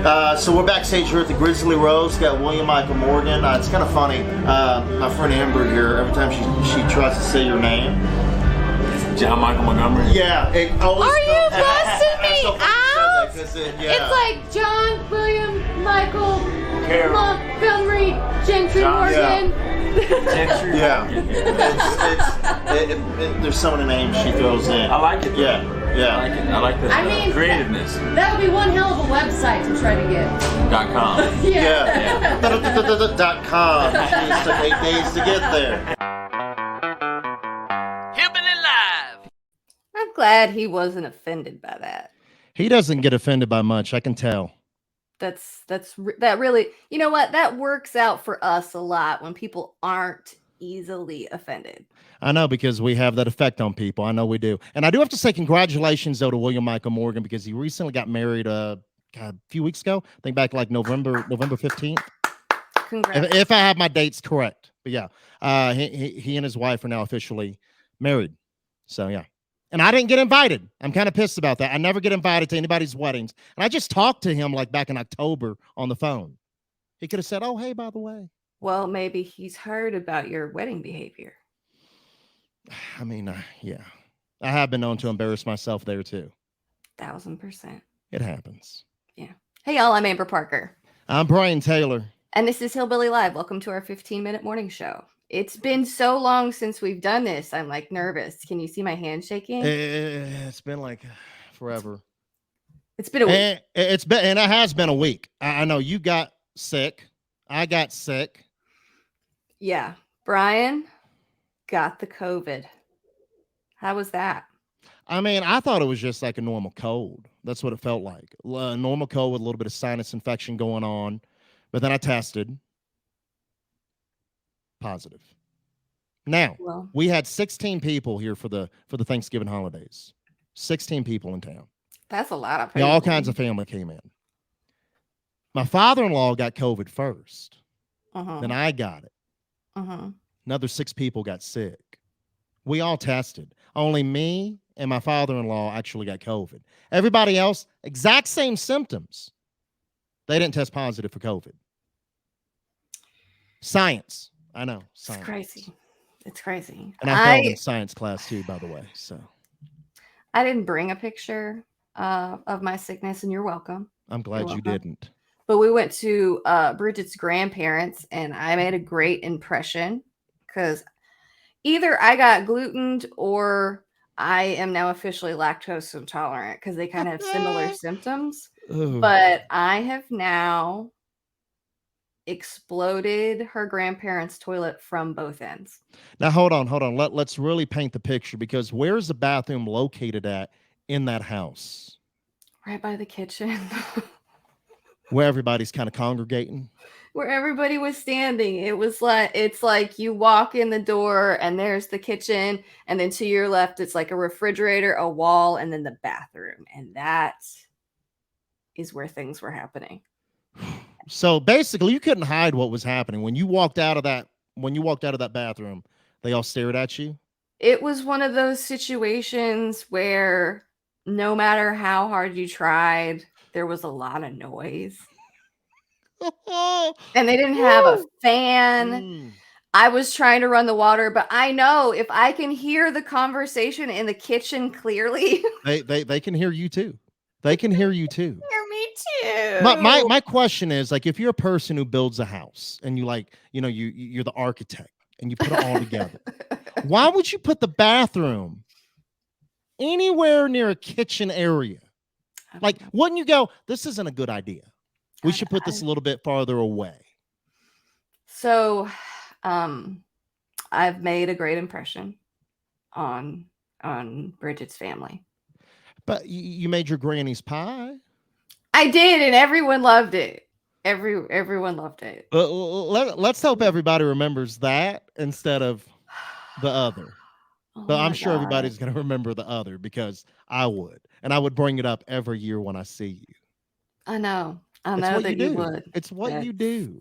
So we're backstage here at the Grizzly Rose. Got William Michael Morgan. It's kind of funny. My friend Amber here. Every time she tries to say your name, John Michael Montgomery. Yeah, it always. Are you busting me out? Yeah. It's like John, William, Michael, Carol. Montgomery, Gentry John, Morgan. Gentry. Yeah. There's so many names she throws in. I like it. Yeah. Yeah. I like it. I like the I mean, creativeness. That would be one hell of a website to try to get. .com. Yeah. .com. Jeez, took 8 days to get there. Hillbilly Live. I'm glad he wasn't offended by that. He doesn't get offended by much. I can tell. That really, you know what? That works out for us a lot when people aren't easily offended. I know, because we have that effect on people. I know we do. And I do have to say congratulations, though, to William Michael Morgan, because he recently got married a few weeks ago. I think back like November 15th. Congrats. If I have my dates correct. But yeah, he and his wife are now officially married. So yeah. And I didn't get invited. I'm kind of pissed about that. I never get invited to anybody's weddings. And I just talked to him like back in October on the phone. He could have said, "Oh, hey, by the way." Well, maybe he's heard about your wedding behavior. I mean, yeah. I have been known to embarrass myself there too. 1000%. It happens. Yeah. Hey, y'all. I'm Amber Parker. I'm Brian Taylor. And this is Hillbilly Live. Welcome to our 15-minute morning show. It's been so long since we've done this. I'm like nervous. Can you see my hand shaking? It's been like forever. It's been a week. And it has been a week. I know you got sick. I got sick. Yeah. Brian got the COVID. How was that? I mean, I thought it was just like a normal cold. That's what it felt like. A normal cold with a little bit of sinus infection going on. But then I tested positive. Now, we had 16 people here for the Thanksgiving holidays. 16 people in town. That's a lot of people. Yeah, all kinds of family came in. My father-in-law got COVID first. Then I got it. Another 6 people got sick. We all tested. Only me and my father-in-law actually got COVID. Everybody else, exact same symptoms. They didn't test positive for COVID. Science. I know. Science. It's crazy. It's crazy. And I failed in science class too, by the way. So I didn't bring a picture of my sickness, and you're welcome. I'm glad you didn't. But we went to Bridget's grandparents, and I made a great impression because either I got glutened or I am now officially lactose intolerant because they kind of have similar symptoms. Ooh. But I have now exploded her grandparents' toilet from both ends. Now, hold on. Let's really paint the picture, because where's the bathroom located at in that house? Right by the kitchen. Where everybody's kind of congregating? Where everybody was standing. It's like you walk in the door and there's the kitchen, and then to your left it's like a refrigerator, a wall, and then the bathroom. And that is where things were happening. So basically, you couldn't hide what was happening when you walked out of that. When you walked out of that bathroom, they all stared at you. It was one of those situations where no matter how hard you tried, there was a lot of noise. And they didn't have a fan. I was trying to run the water, but I know if I can hear the conversation in the kitchen clearly, they can hear you too. They can hear you too. Hear me too. My question is, like, if you're a person who builds a house and you you're the architect and you put it all together, why would you put the bathroom anywhere near a kitchen area? Like, wouldn't you go, this isn't a good idea. We should put this a little bit farther away. So, I've made a great impression on Bridget's family. But you made your granny's pie. I did, and everyone loved it. Everyone loved it. Let's hope everybody remembers that instead of the other. But I'm sure everybody's going to remember the other, because I would. And I would bring it up every year when I see you. I know that you would. It's what you do.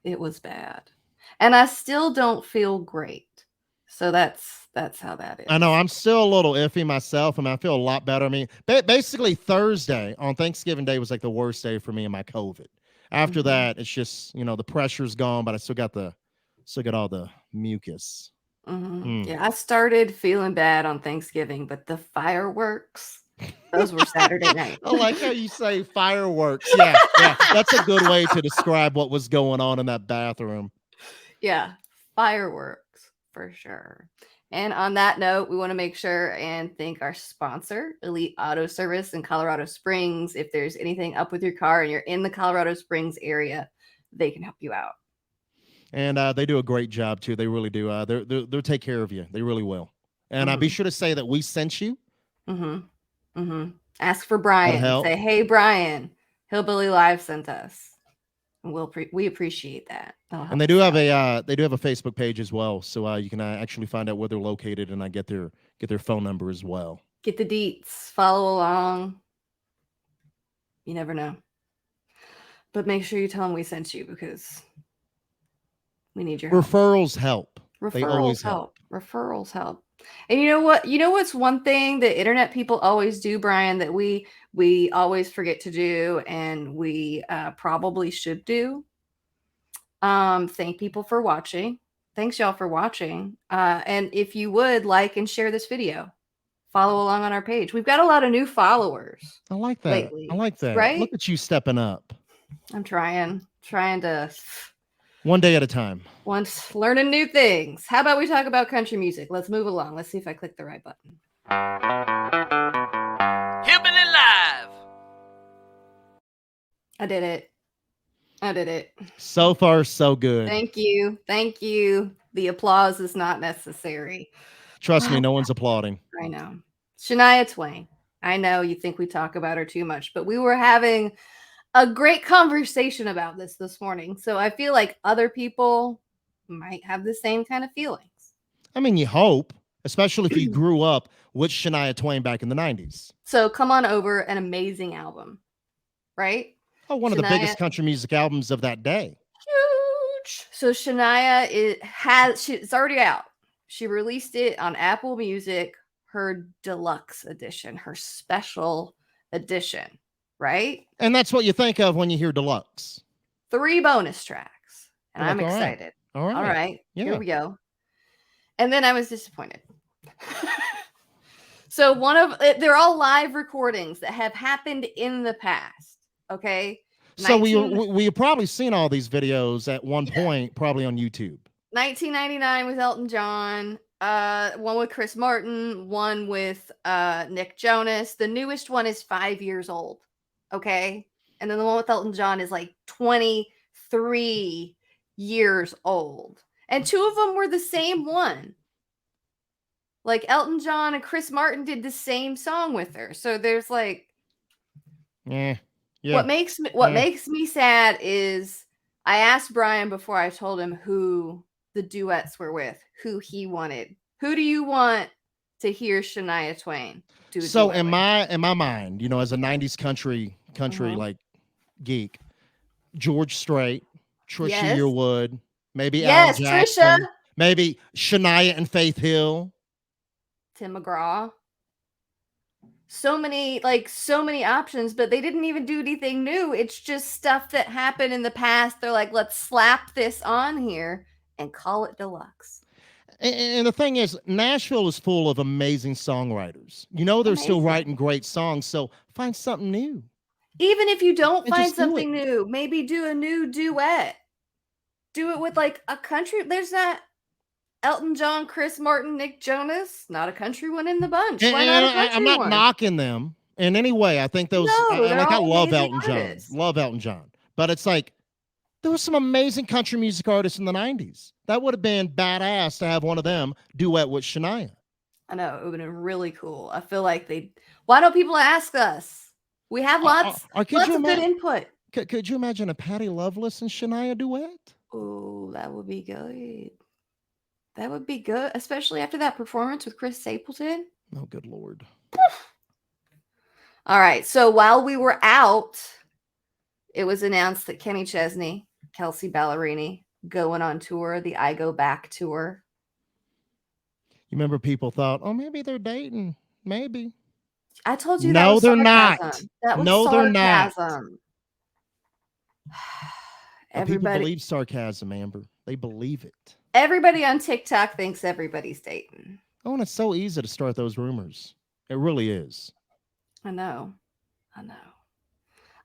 It was bad. And I still don't feel great. So that's That's how that is. I know I'm still a little iffy myself. I mean, I feel a lot better. I mean, basically Thursday on Thanksgiving Day was like the worst day for me in my COVID. After that, it's just, the pressure's gone, but I still got all the mucus. Yeah, I started feeling bad on Thanksgiving, but the fireworks, those were Saturday night. I like how you say fireworks. Yeah, that's a good way to describe what was going on in that bathroom. Yeah, fireworks for sure. And on that note, we want to make sure and thank our sponsor, Elite Auto Service in Colorado Springs. If there's anything up with your car and you're in the Colorado Springs area, they can help you out. And they do a great job too. They really do. They'll take care of you. They really will. And be sure to say that we sent you. Ask for Brian. Say, hey, Brian, Hillbilly Live sent us. And we appreciate that. And they do have a Facebook page as well, so you can actually find out where they're located and get their phone number as well. Get the deets. Follow along. You never know. But make sure you tell them we sent you because we need your help. Referrals help. They always help. Referrals help. And you know what? You know what's one thing that internet people always do, Brian, that we always forget to do, and we probably should do? Thank people for watching. Thanks, y'all, for watching. And if you would like and share this video, follow along on our page. We've got a lot of new followers. I like that. Lately, I like that. Right? Look at you stepping up. I'm trying to. One day at a time. Once learning new things. How about we talk about country music? Let's move along. Let's see if I click the right button. Hillbilly Live. I did it. So far, so good. Thank you. The applause is not necessary. Trust me, no one's applauding. I know. Shania Twain. I know you think we talk about her too much, but we were having a great conversation about this morning. So I feel like other people might have the same kind of feelings. I mean, you hope, especially if you grew up with Shania Twain back in the 90s. So Come On Over, an amazing album, right? Oh, one of the biggest country music albums of that day. Huge. So Shania it's already out. She released it on Apple Music, her deluxe edition, her special edition. Right? And that's what you think of when you hear deluxe. 3 bonus tracks. And I'm excited. All right. Yeah. Here we go. And then I was disappointed. So they're all live recordings that have happened in the past. Okay. So we've probably seen all these videos at one point, probably on YouTube. 1999 with Elton John. One with Chris Martin, one with Nick Jonas. The newest one is 5 years old. Okay. And then the one with Elton John is like 23 years old. And 2 of them were the same one. Like Elton John and Chris Martin did the same song with her. So there's like, yeah. What makes me sad is I asked Brian before I told him who the duets were with, who he wanted. Who do you want to hear Shania Twain do? So in my mind, as a 90s country like geek, George Strait, Trisha Yearwood, maybe Al Jackson, Trisha, maybe Shania and Faith Hill, Tim McGraw. So many options, but they didn't even do anything new. It's just stuff that happened in the past. They're like, let's slap this on here and call it deluxe. And the thing is, Nashville is full of amazing songwriters. They're still writing great songs, so find something new. Even if you don't find something new, maybe do a new duet. Do it with like a country. There's that Elton John, Chris Martin, Nick Jonas. Not a country one in the bunch. Why not a country I'm not one? knocking them in any way. I think those. I love Elton John. Love Elton John. But it's like there were some amazing country music artists in the 90s. That would have been badass to have one of them duet with Shania. I know. It would have been really cool. I feel like why don't people ask us? We have lots of good input. Could you imagine a Patty Loveless and Shania duet? Oh, that would be good. That would be good, especially after that performance with Chris Stapleton. Oh, good Lord. All right. So while we were out, it was announced that Kenny Chesney, Kelsea Ballerini, going on tour, the I Go Back tour. You remember people thought, oh, maybe they're dating. Maybe. I told you that No, was they're not. sarcasm. That was No, they're not. sarcasm. But people Everybody, believe sarcasm, Amber. They believe it. everybody on TikTok thinks everybody's dating. Oh, and it's so easy to start those rumors. It really is. I know.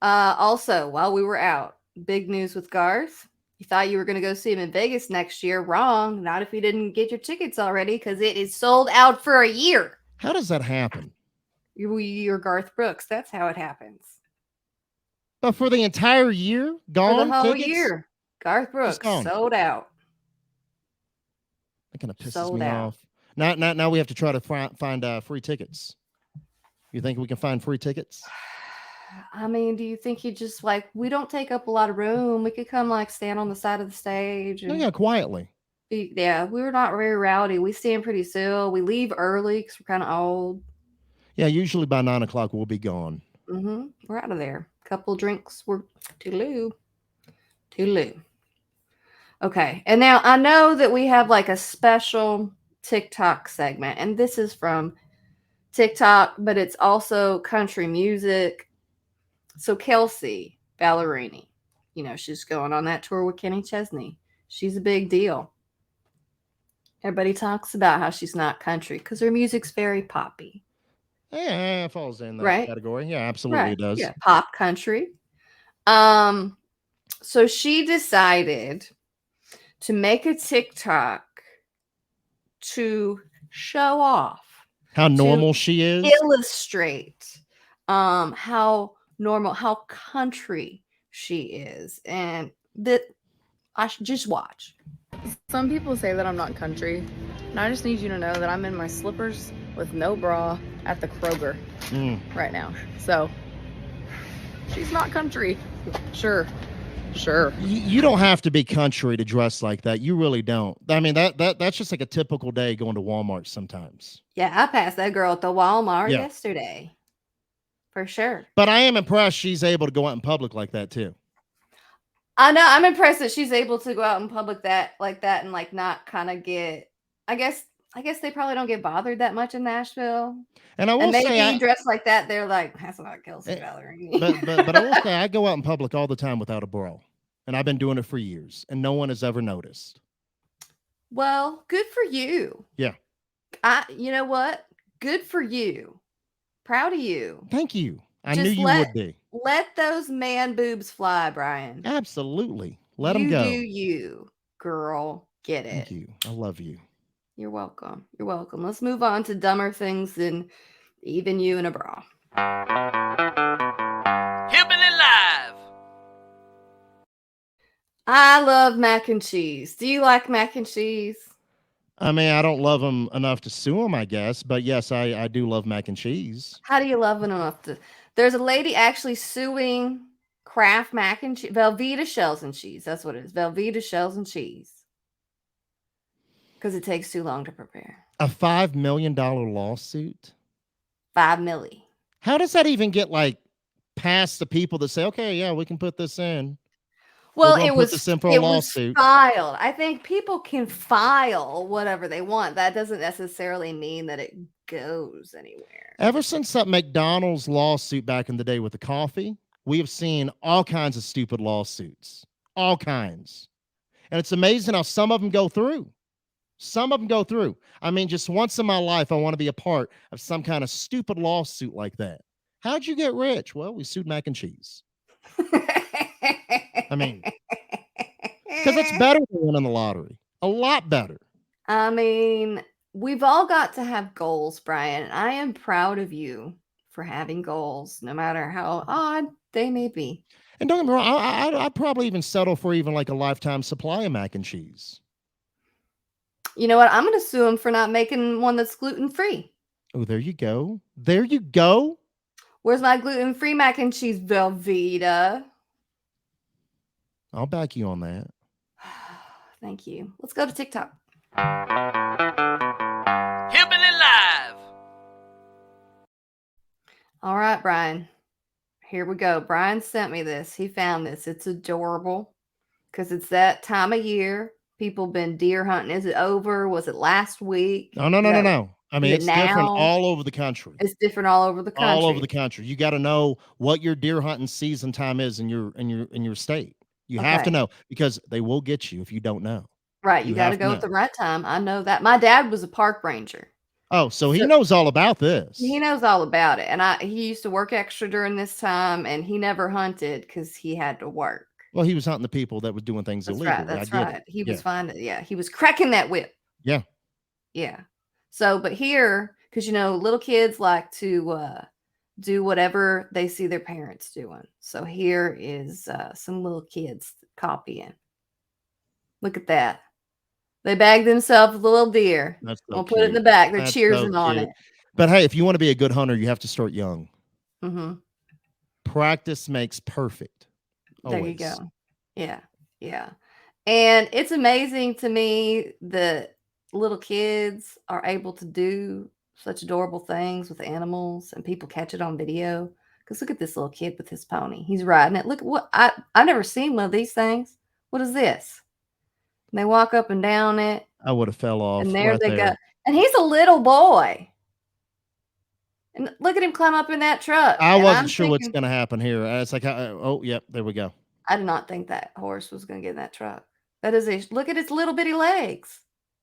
Also, while we were out, big news with Garth. You thought you were going to go see him in Vegas next year. Wrong. Not if you didn't get your tickets already, because it is sold out for a year. How does that happen? You're Garth Brooks. That's how it happens. But for the entire year, gone. For the whole tickets? year, Garth Brooks gone. sold out. That kind of pisses Sold me out. off. Now we have to try to find free tickets. You think we can find free tickets? I mean, do you think you just like, we don't take up a lot of room? We could come like stand on the side of the stage. No, And yeah, quietly. yeah, we were not very rowdy. We stand pretty still. We leave early because we're kind of old. Yeah, usually by 9 o'clock we'll be gone. We're out of there. Couple drinks. We're toodaloo. Okay. And now I know that we have like a special TikTok segment, and this is from TikTok, but it's also country music. So Kelsey Ballerini, she's going on that tour with Kenny Chesney. She's a big deal. Everybody talks about how she's not country because her music's very poppy. Yeah, it falls in that category. Yeah, absolutely it does. Yeah, pop country. So she decided to make a TikTok to show off how normal she is, illustrate how normal, how country she is, and that I should just watch. Some people say that I'm not country, and I just need you to know that I'm in my slippers with no bra at the Kroger right now. So she's not country. Sure. You don't have to be country to dress like that. You really don't. I mean, that's just like a typical day going to Walmart sometimes. Yeah, I passed that girl at the Walmart yesterday. For sure. But I am impressed she's able to go out in public like that too. I know. I'm impressed that she's able to go out in public like that and like not kind of get, I guess they probably don't get bothered that much in Nashville. And I will say, dressed like that, they're like, that's not Kelsey Ballerini. but I will say, I go out in public all the time without a bra, and I've been doing it for years, and no one has ever noticed. Well, good for you. Yeah. You know what? Good for you. Proud of you. Thank you. I knew you would be. Let those man boobs fly, Brian. Absolutely. Let them go. You do you, girl. Get it. Thank you. I love you. You're welcome. You're welcome. Let's move on to dumber things than even you in a bra. Hillbilly Live. I love mac and cheese. Do you like mac and cheese? I mean, I don't love them enough to sue them, I guess. But yes, I do love mac and cheese. How do you love them enough to? There's a lady actually suing Kraft mac and cheese. Velveeta shells and cheese. That's what it is. Velveeta shells and cheese. Because it takes too long to prepare. A $5 million lawsuit? $5 million. How does that even get like past the people that say, okay, yeah, we can put this in? Well, it was lawsuit. filed. I think people can file whatever they want. That doesn't necessarily mean that it goes anywhere. Ever since that McDonald's lawsuit back in the day with the coffee, we have seen all kinds of stupid lawsuits. All kinds. And it's amazing how some of them go through. Some of them go through. I mean, just once in my life, I want to be a part of some kind of stupid lawsuit like that. How'd you get rich? Well, we sued mac and cheese. I mean, because it's better than winning the lottery. A lot better. I mean, we've all got to have goals, Brian. I am proud of you for having goals, no matter how odd they may be. And don't get me wrong, I'd probably even settle for even like a lifetime supply of mac and cheese. You know what? I'm going to sue him for not making one that's gluten-free. Oh, there you go. There you go. Where's my gluten-free mac and cheese, Velveeta? I'll back you on that. Thank you. Let's go to TikTok. Hillbilly Live. All right, Brian. Here we go. Brian sent me this. He found this. It's adorable because it's that time of year. people been deer hunting? Is it over? Was it last week? No, no, no, no, no. I mean, is it's it different now? all over the country. It's different all over the country. All over the country. You got to know what your deer hunting season time is in your state. You have to Okay. know because they will get you if you don't know. Right. You got to have to go at know. the right time. I know that. My dad was a park ranger. Oh, so he So- knows all about this. He knows all about it. And he used to work extra during this time and he never hunted because he had to work. Well, he was hunting the people that were doing things That's illegal. right. That's I get right. it. He was finding, he was cracking that whip. Yeah. Yeah. So, but here, because little kids like to do whatever they see their parents doing. So here is some little kids copying. Look at that. They bagged themselves with a little deer. That's so We'll put it in the cute. back. They're That's so cheersing on cute. it. But hey, if you want to be a good hunter, you have to start young. Mm-hmm. Practice makes perfect. There you Always. go. Yeah. Yeah. And it's amazing to me that little kids are able to do such adorable things with animals and people catch it on video. Because look at this little kid with his pony. He's riding it. Look at what I've never seen one of these things. What is this? And they walk up and down it. I would have fell off. And there right they there. go. And he's a little boy. And look at him climb up in that truck. I And wasn't I'm sure what's thinking, going to happen here. It's like, oh, yep, there we go. I did not think that horse was going to get in that truck. That is look at its little bitty legs.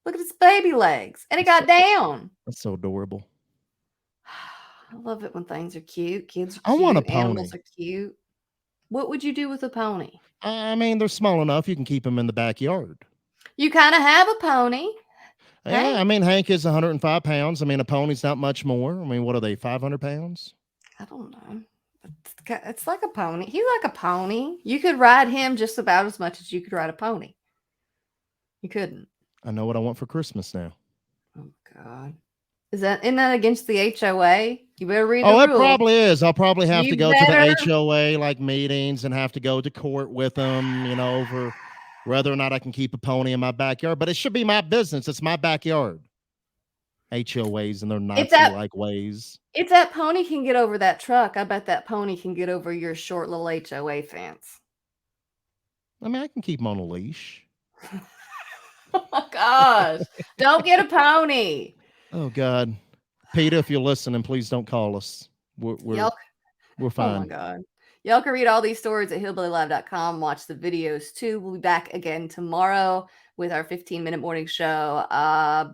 Look at its baby legs. And it got down. That's so adorable. I love it when things are cute. Kids are I cute. want a Animals pony. are cute. What would you do with a pony? I mean, they're small enough. You can keep them in the backyard. You kind of have a pony. Yeah, Hank? I mean, Hank is 105 pounds. I mean, a pony's not much more. I mean, what are they, 500 pounds? I don't know. It's like a pony. He's like a pony. You could ride him just about as much as you could ride a pony. You couldn't. I know what I want for Christmas now. Oh God. Isn't that against the HOA? You better read the Oh, it rules. probably is. I'll probably have to You go to better- the HOA like meetings and have to go to court with them, over whether or not I can keep a pony in my backyard. But it should be my business. It's my backyard. HOAs and their Nazi-like ways. If that pony can get over that truck, I bet that pony can get over your short little HOA fence. I mean, I can keep them on a leash. Oh my gosh. Don't get a pony. Oh, God. Peter, if you're listening, please don't call us. We're Y'all, we're oh fine. my God. Y'all can read all these stories at hillbillylive.com. Watch the videos too. We'll be back again tomorrow with our 15-minute morning show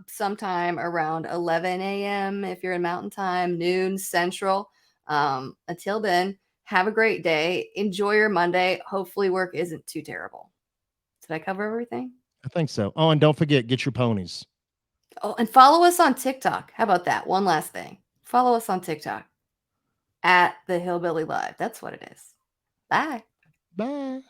sometime around 11 a.m. if you're in Mountain Time, noon Central. Until then, have a great day. Enjoy your Monday. Hopefully work isn't too terrible. Did I cover everything? I think so. Oh, and don't forget, get your ponies. Oh, and follow us on TikTok. How about that? One last thing. Follow us on TikTok at the Hillbilly Live. That's what it is. Bye. Bye.